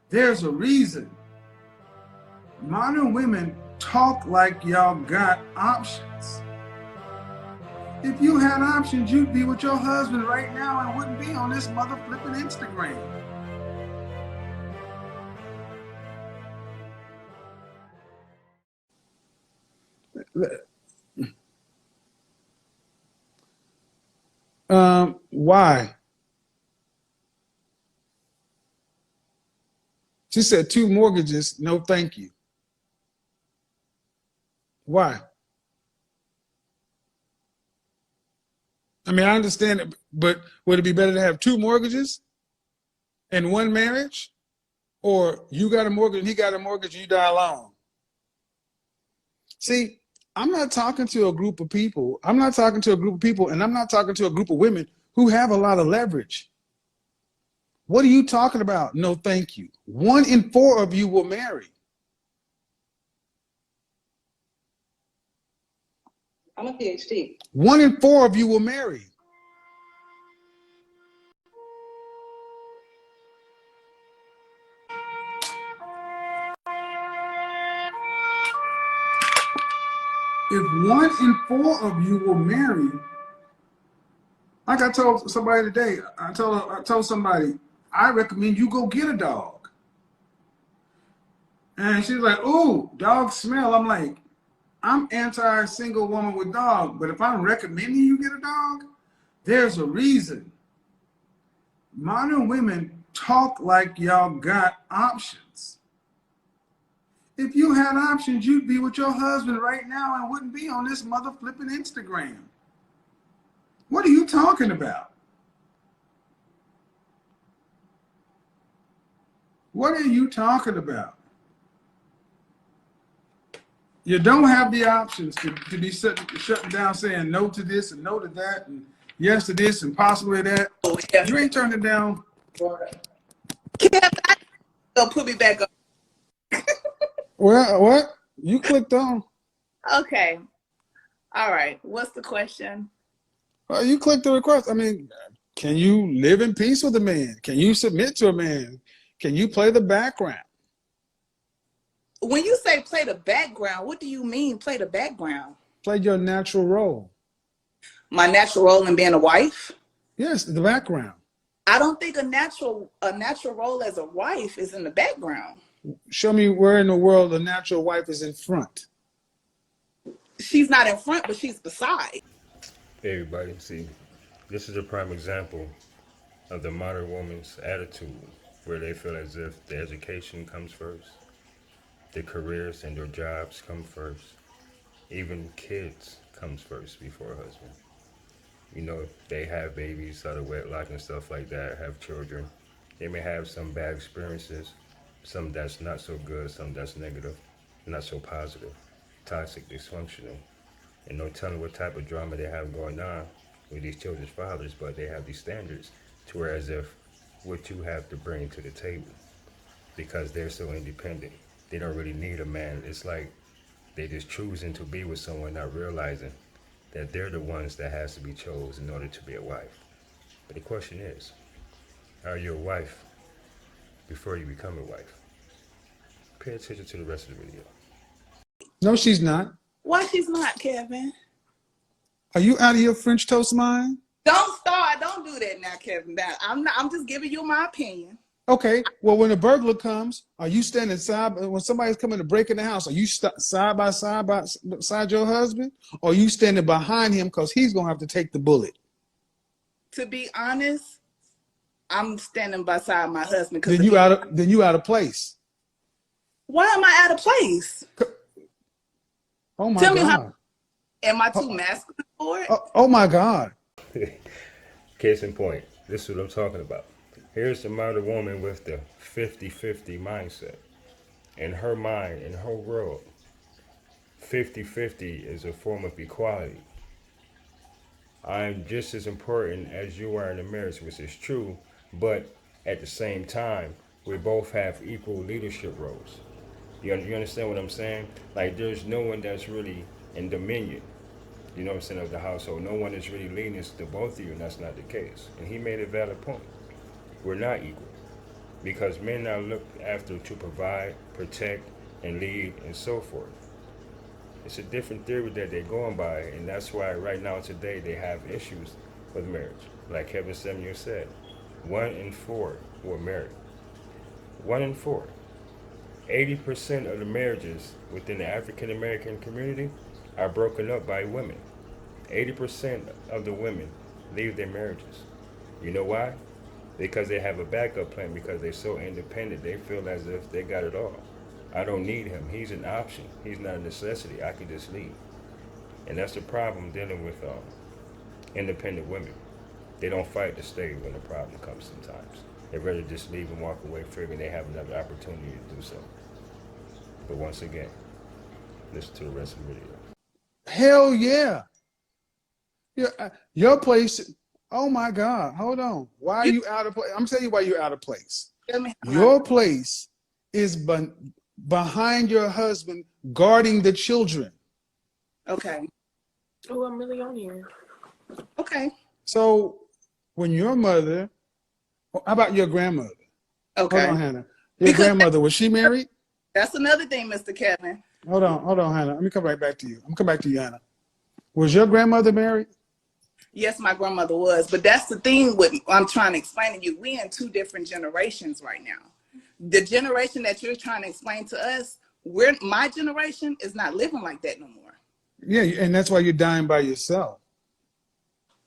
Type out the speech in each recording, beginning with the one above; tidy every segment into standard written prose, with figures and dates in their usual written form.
There's a reason. Modern women talk like y'all got options. If you had options, you'd be with your husband right now and wouldn't be on this mother flipping Instagram. Why? She said 2 mortgages, no thank you. Why? I mean, I understand it, but would it be better to have 2 mortgages and 1 marriage? Or you got a mortgage and he got a mortgage and you die alone? See, I'm not talking to a group of people. I'm not talking to a group of people, and I'm not talking to a group of women who have a lot of leverage. What are you talking about? No, thank you. 1 in 4 of you will marry. I'm a PhD. 1 in 4 of you will marry. If 1 in 4 of you will marry, like I told somebody today, I told somebody, I recommend you go get a dog. And she's like, ooh, dogs smell. I'm like, I'm anti-single woman with dog, but if I'm recommending you get a dog, there's a reason. Modern women talk like y'all got options. If you had options, you'd be with your husband right now and wouldn't be on this mother flipping Instagram. What are you talking about? What are you talking about? You don't have the options to be shutting down saying no to this and no to that and yes to this and possibly that. Oh, yeah. You ain't turning down. Don't put me back up. Well, what? You clicked on. Okay. All right. What's the question? Well, you clicked the request. I mean, can you live in peace with a man? Can you submit to a man? Can you play the background? When you say play the background, what do you mean play the background? Play your natural role. My natural role in being a wife? Yes, the background. I don't think a natural role as a wife is in the background. Show me where in the world a natural wife is in front. She's not in front, but she's beside. Hey everybody, see, this is a prime example of the modern woman's attitude where they feel as if the education comes first, their careers and their jobs come first, even kids comes first before a husband. You know, they have babies out of wedlock and stuff like that, have children. They may have some bad experiences, some that's not so good, some that's negative, not so positive, toxic, dysfunctional. And no telling what type of drama they have going on with these children's fathers, but they have these standards to where as if what you have to bring to the table because they're so independent. They don't really need a man. It's like they just choosing to be with someone, not realizing that they're the ones that has to be chosen in order to be a wife. But the question is, are you a wife before you become a wife? Pay attention to the rest of the video. No, she's not. Why she's not, Kevin? Are you out of your French toast mind? Don't start. Don't do that now, Kevin. I'm not. I'm just giving you my opinion. Okay. Well, when a burglar comes, are you standing side? When somebody's coming to break in the house, are you side by side beside your husband, or are you standing behind him because he's gonna have to take the bullet? To be honest, I'm standing beside my husband. Then you out of place. Why am I out of place? Oh my Tell God. me how. Am I too masculine for it? Oh my God. Case in point, this is what I'm talking about. Here's the modern woman with the 50-50 mindset. In her mind, in her world, 50-50 is a form of equality. I'm just as important as you are in a marriage, which is true, but at the same time, we both have equal leadership roles. You understand what I'm saying? Like, there's no one that's really in dominion, you know what I'm saying, of the household. No one is really leading to both of you, and that's not the case. And he made a valid point. We're not equal. because men are looked after to provide, protect, and lead, and so forth. It's a different theory that they're going by, and that's why right now today they have issues with marriage. Like Kevin Samuels said, 1 in 4 were married. 1 in 4. 80% of the marriages within the African American community are broken up by women. 80% of the women leave their marriages. You know why? Because they have a backup plan, because they're so independent. They feel as if they got it all. I don't need him. He's an option. He's not a necessity. I could just leave. And that's the problem dealing with independent women. They don't fight to stay when the problem comes sometimes. They'd rather just leave and walk away, figuring they have another opportunity to do so. But once again, listen to the rest of the video. Hell yeah. Your place. Oh my God. Hold on. Why are you out of place? I'm telling you why you're out of place. Your place is behind your husband, guarding the children. Okay. Oh, I'm really on here. Okay. So when your mother, how about your grandmother? Okay. Hold on, Hannah. Your grandmother, was she married? That's another thing, Mr. Kevin. Hold on, Hannah. Let me come right back to you. I'm come back to you, Hannah. Was your grandmother married? Yes, my grandmother was, but that's the thing with I'm trying to explain to you. We in 2 different generations right now. The generation that you're trying to explain to us, my generation is not living like that no more. Yeah, and that's why you're dying by yourself.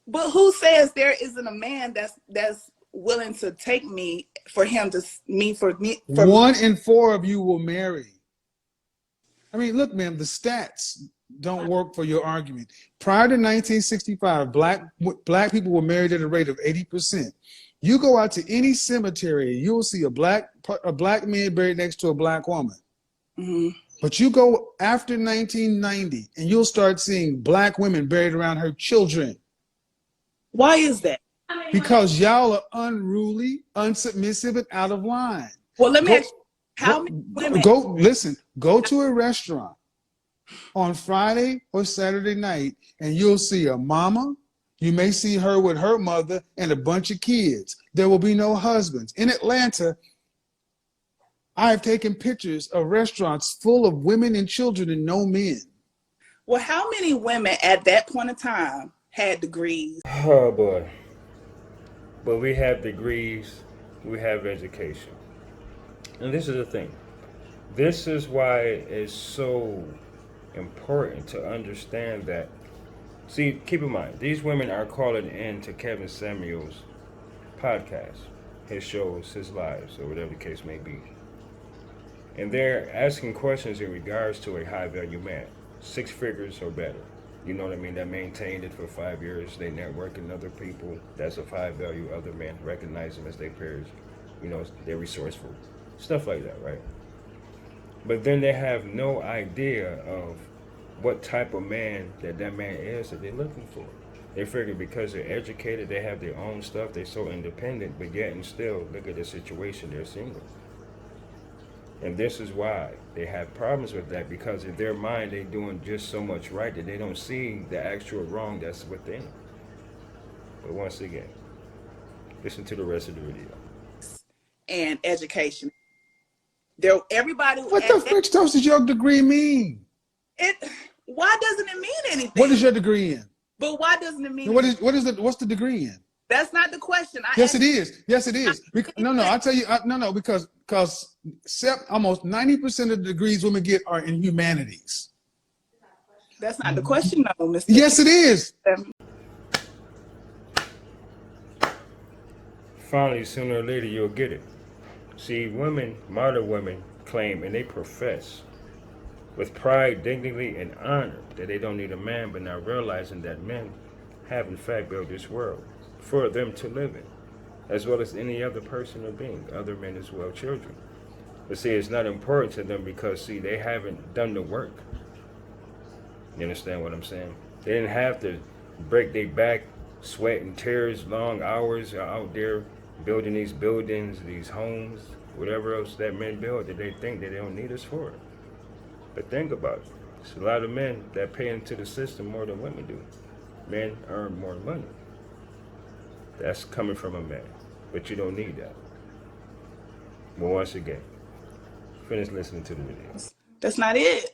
But who says there isn't a man that's willing to take me for him to me for me? 1 in 4 of you will marry. I mean, look, ma'am, the stats don't work for your argument. Prior to 1965, black people were married at a rate of 80%. You go out to any cemetery, you'll see a black man buried next to a black woman. Mm-hmm. But you go after 1990, and you'll start seeing black women buried around her children. Why is that? Because y'all are unruly, unsubmissive, and out of line. Well, let me ask you, how many women? Go to a restaurant on Friday or Saturday night, and you'll see a mama. You may see her with her mother and a bunch of kids. There will be no husbands. In Atlanta, I have taken pictures of restaurants full of women and children and no men. Well, how many women at that point in time had degrees? Oh boy. But we have degrees, we have education. And this is the thing. This is why it's so important to understand that. See, keep in mind, these women are calling in to Kevin Samuels' podcast, his shows, his lives, or whatever the case may be. And they're asking questions in regards to a high value man, 6 figures or better. You know what I mean? That maintained it for 5 years. They networking other people. That's of high value. Other men recognize them as their peers. You know, they're resourceful. Stuff like that, right? But then they have no idea of what type of man that man is that they're looking for. They figure because they're educated, they have their own stuff, they're so independent, but yet and still, look at the situation, they're single. And this is why they have problems with that, because in their mind, they're doing just so much right that they don't see the actual wrong that's within them. But once again, listen to the rest of the video. And education. There, everybody. What the frick does your degree mean? Why doesn't it mean anything? What is your degree in? But why doesn't it mean? What's the degree in? That's not the question. Yes, it is. Yes, it is. No, I'll tell you. No, because almost 90% of the degrees women get are in humanities. That's not the question, though, Mr. Yes, it is. Finally, sooner or later, you'll get it. See, women, modern women, claim and they profess with pride, dignity, and honor that they don't need a man, but not realizing that men have in fact built this world for them to live in, as well as any other person or being, other men as well, children. But see, it's not important to them because, see, they haven't done the work. You understand what I'm saying? They didn't have to break their back, sweat and tears, long hours out there building these buildings, these homes, whatever else that men build that they think that they don't need us for. But think about it. There's a lot of men that pay into the system more than women do. Men earn more money. That's coming from a man, but you don't need that. But once again, finish listening to the video. That's not it.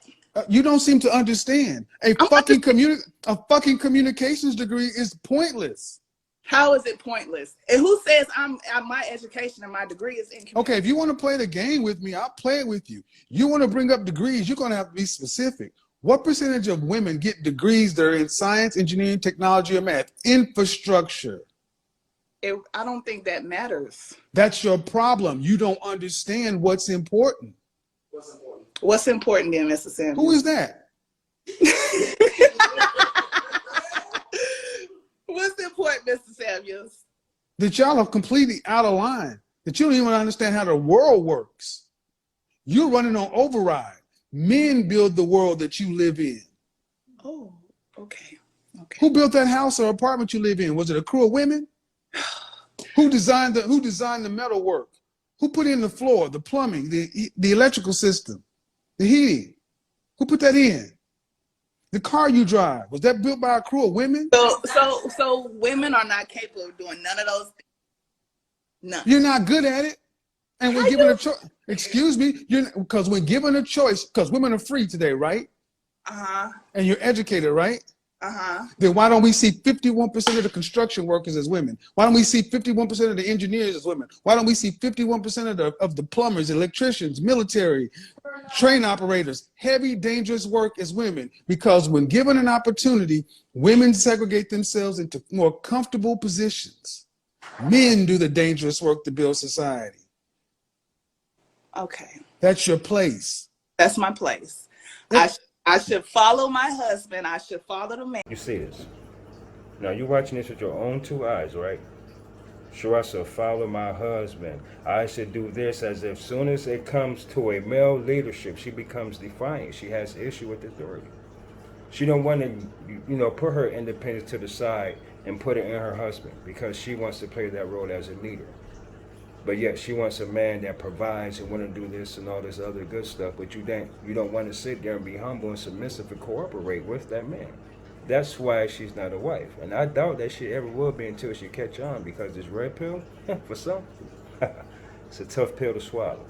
You don't seem to understand. A I'm fucking communications degree is pointless. How is it pointless? And who says my education and my degree is in communication? Okay, if you want to play the game with me, I'll play it with you. You want to bring up degrees, you're going to have to be specific. What percentage of women get degrees that are in science, engineering, technology, or math? Infrastructure. I don't think that matters. That's your problem. You don't understand what's important. What's important then, Mr. Samuels? Who is that? What's important, Mr. Samuels? That y'all are completely out of line. That you don't even understand how the world works. You're running on override. Men build the world that you live in. Oh, okay. Okay. Who built that house or apartment you live in? Was it a crew of women? Who designed the metal work? Who put in the floor, the plumbing, the electrical system, the heating? Who put that in? The car you drive, was that built by a crew of women? So women are not capable of doing none of those things. None. You're not good at it. And when given a choice, excuse me, because when given a choice, because women are free today, right? Uh-huh. And you're educated, right? Uh-huh. Then why don't we see 51% of the construction workers as women? Why don't we see 51% of the engineers as women? Why don't we see 51% of the plumbers, electricians, military, train operators, heavy, dangerous work as women? Because when given an opportunity, women segregate themselves into more comfortable positions. Men do the dangerous work to build society. Okay. That's your place. That's my place. I should follow my husband. I should follow the man. You see this. Now you're watching this with your own two eyes, right? Sure, I should follow my husband. I should do this, as if soon as it comes to a male leadership, she becomes defiant. She has issue with authority. She don't want to, put her independence to the side and put it in her husband because she wants to play that role as a leader. But yet she wants a man that provides and want to do this and all this other good stuff. But you don't want to sit there and be humble and submissive and cooperate with that man. That's why she's not a wife. And I doubt that she ever will be until she catch on, because this red pill, for some, it's a tough pill to swallow.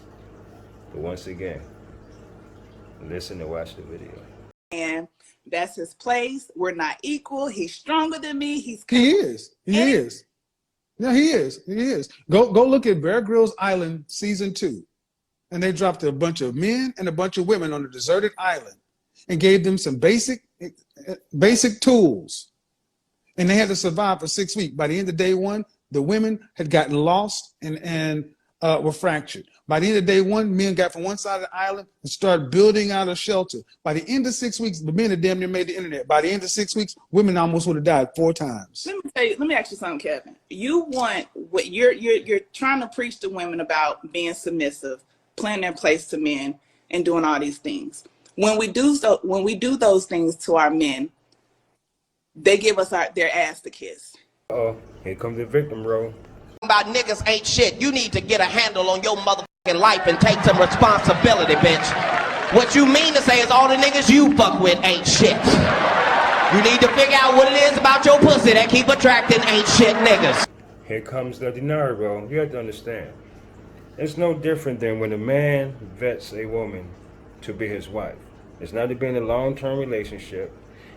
But once again, listen and watch the video. And that's his place. We're not equal. He's stronger than me. He is. No, he is. Go look at Bear Grylls Island season 2. And they dropped a bunch of men and a bunch of women on a deserted island and gave them some basic tools. And they had to survive for 6 weeks. By the end of day 1, the women had gotten lost and were fractured. By the end of day 1, men got from one side of the island and started building out a shelter. By the end of 6 weeks, the men had damn near made the internet. By the end of 6 weeks, women almost would have died 4 times. Let me ask you something, Kevin. You want what you're trying to preach to women about being submissive, playing their place to men, and doing all these things. When we do those things to our men, they give us their ass to kiss. Oh, here comes the victim role. About niggas ain't shit. You need to get a handle on your motherfucking life and take some responsibility, bitch. What you mean to say is all the niggas you fuck with ain't shit. You need to figure out what it is about your pussy that keep attracting ain't shit niggas. Here comes the denier role. You have to understand. It's no different than when a man vets a woman to be his wife. It's not to be in a long-term relationship.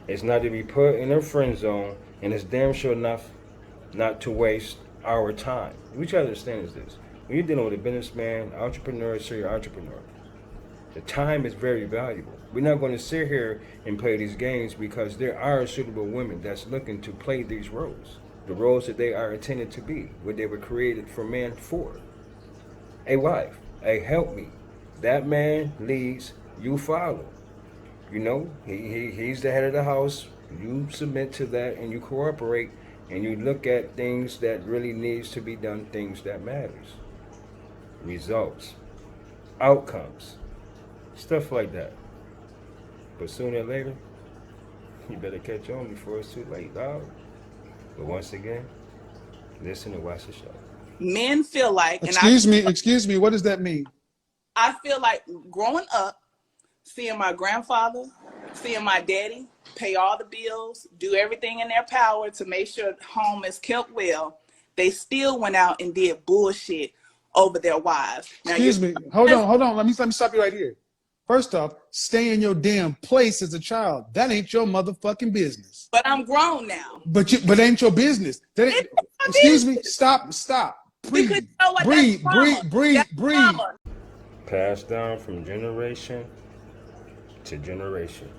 It's not to be put in a friend zone, and it's damn sure enough not to waste our time. What you have to understand is this. When you're dealing with a businessman, entrepreneur, serial entrepreneur, the time is very valuable. We're not going to sit here and play these games because there are suitable women that's looking to play these roles. The roles that they are intended to be, what they were created for man for. A wife, a helpmeet. That man leads, you follow. He's the head of the house. You submit to that and you cooperate and you look at things that really needs to be done, things that matters. Results, outcomes, stuff like that. But sooner or later, you better catch on before it's too late, dog. But once again, listen and watch the show. Men feel like, excuse me, what does that mean? I feel like growing up, seeing my grandfather, seeing my daddy pay all the bills, do everything in their power to make sure home is kept well, they still went out and did bullshit over their wives. Now, Excuse me. Hold on. Let me stop you right here. First off, stay in your damn place as a child. That ain't your motherfucking business. But I'm grown now. But ain't your business. That ain't, excuse me. Stop. Breathe. Because you know what? Breathe. That's trauma. That's Breathe. trauma. Passed down from generation to generation.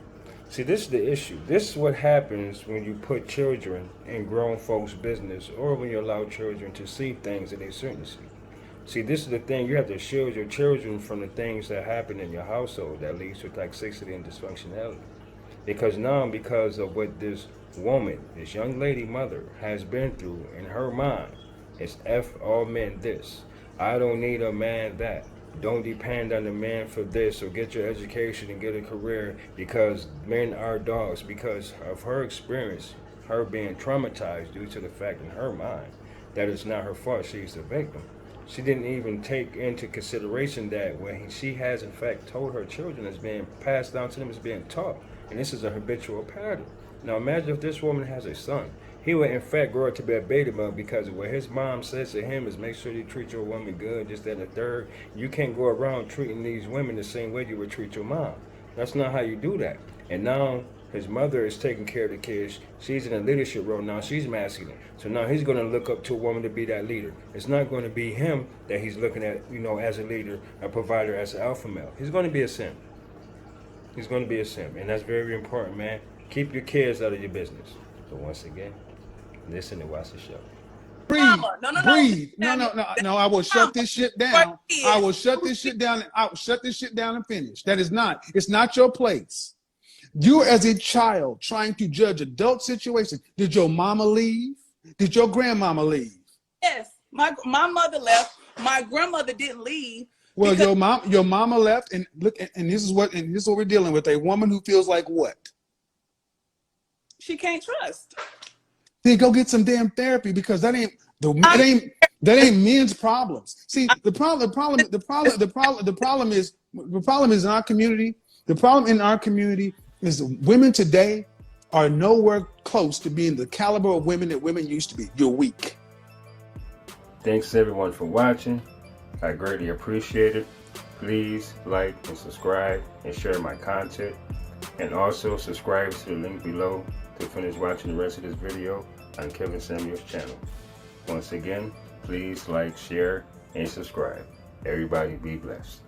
See, this is the issue. This is what happens when you put children in grown folks' business, or when you allow children to see things that they shouldn't see. See, this is the thing. You have to shield your children from the things that happen in your household that leads to toxicity and dysfunctionality. Because of what this woman, this young lady mother, has been through in her mind, it's F all men this. I don't need a man that. Don't depend on the man for this, or get your education and get a career, because men are dogs. Because of her experience, her being traumatized due to the fact in her mind that it's not her fault, she's the victim. She didn't even take into consideration that when she has in fact told her children is being passed down to them, is being taught. And this is a habitual pattern. Now imagine if this woman has a son. He would in fact grow up to be a beta male, because what his mom says to him is make sure you treat your woman good, this, that, and the third. You can't go around treating these women the same way you would treat your mom. That's not how you do that. And now his mother is taking care of the kids. She's in a leadership role now. She's masculine. So now he's going to look up to a woman to be that leader. It's not going to be him that he's looking at, as a leader, a provider, as an alpha male. He's going to be a simp. He's going to be a simp. And that's very important, man. Keep your kids out of your business. So once again, listen and watch the show. Breathe. No. I will shut this shit down. I will shut this shit down. I will shut this shit down and finish. It's not your place. You as a child trying to judge adult situations. Did your mama leave? Did your grandmama leave? Yes, my mother left. My grandmother didn't leave. Well, your mama left, and look, and this is what we're dealing with. A woman who feels like what? She can't trust. Then go get some damn therapy, because that ain't men's problems. See, the problem is in our community. The problem in our community is women today are nowhere close to being the caliber of women that women used to be. You're weak. Thanks everyone for watching. I greatly appreciate it. Please like and subscribe and share my content. And also subscribe to the link below to finish watching the rest of this video on Kevin Samuels' channel. Once again, please like, share, and subscribe. Everybody be blessed.